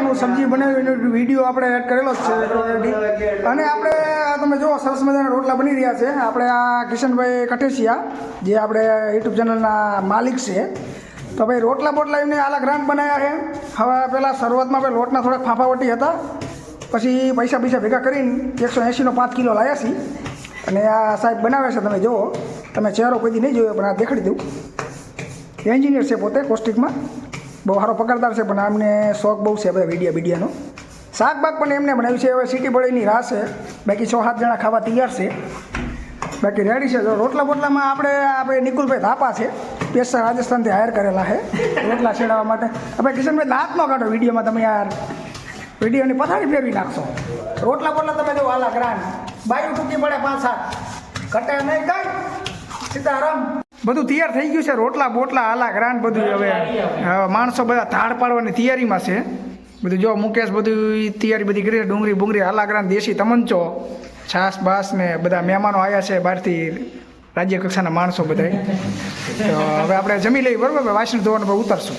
મજાનું સબ્જી બનાવી એનો વિડીયો આપણે એડ કરેલો જ છે ઓલરેડી. અને આપણે તમે જુઓ સરસ મજાના રોટલા બની રહ્યા છે. આપણે આ કિશનભાઈ કઠેસિયા જે આપણે યુટ્યુબ ચેનલના માલિક છે. તો ભાઈ રોટલા બોટલા એમને આલા ગ્રાન્ડ બનાવ્યા છે. હવે પહેલાં શરૂઆતમાં ભાઈ લોટના થોડાક ફાંફાવટી હતા, પછી પૈસા ભેગા કરીને 180નો 5 કિલો લાવ્યા છીએ. અને આ સાહેબ બનાવે છે, તમે જુઓ. તમે ચહેરો કોઈ દી નહીં જોયો પણ આ દેખાડી દઉં. એન્જિનિયર છે પોતે કોસ્ટિકમાં, બહુ સારો પગારદાર છે, પણ આમને શોખ બહુ છે ભાઈ વિડીયાનું. શાકબાગ પણ એમને બનાવ્યું છે. હવે સિટી બળીની રાહ છે, બાકી 6-7 જણા ખાવા તૈયાર છે, બાકી રેડી છે. જો રોટલા બોટલામાં આપણે નિકુલભાઈ ધાપા છે, સ્પેશિયલ રાજસ્થાનથી હાયર કરેલા છે રોટલા છેડાવવા માટે. હવે કિશનભાઈ દાંત ન કાઢો વિડીયોમાં, તમે યાર વિડીયોની પથારી ફેરવી નાખશો. રોટલા બોટલા તમે જો આલા ગ્રાન્ડ, બાયું ટૂંકી પડે 5-7, ઘટે નહીં કઈ. સીતારામ. બધું તૈયાર થઈ ગયું છે, રોટલા બોટલા આલા ગ્રાન્ડ બધું. હવે માણસો બધા ધાડ પાડવાની તૈયારીમાં છે બધું. જો મુકેશ બધું તૈયારી બધી કરી, ડુંગળી બુંગળી આલા ગ્રાન્ડ, દેશી તમંચો, છાસ બાસ ને બધા મહેમાનો આવ્યા છે બહારથી, રાજ્ય કક્ષાના માણસો બધા. તો હવે આપણે જમી લઈએ, બરાબર? વાસણ ધોવાનું ઉતરશું.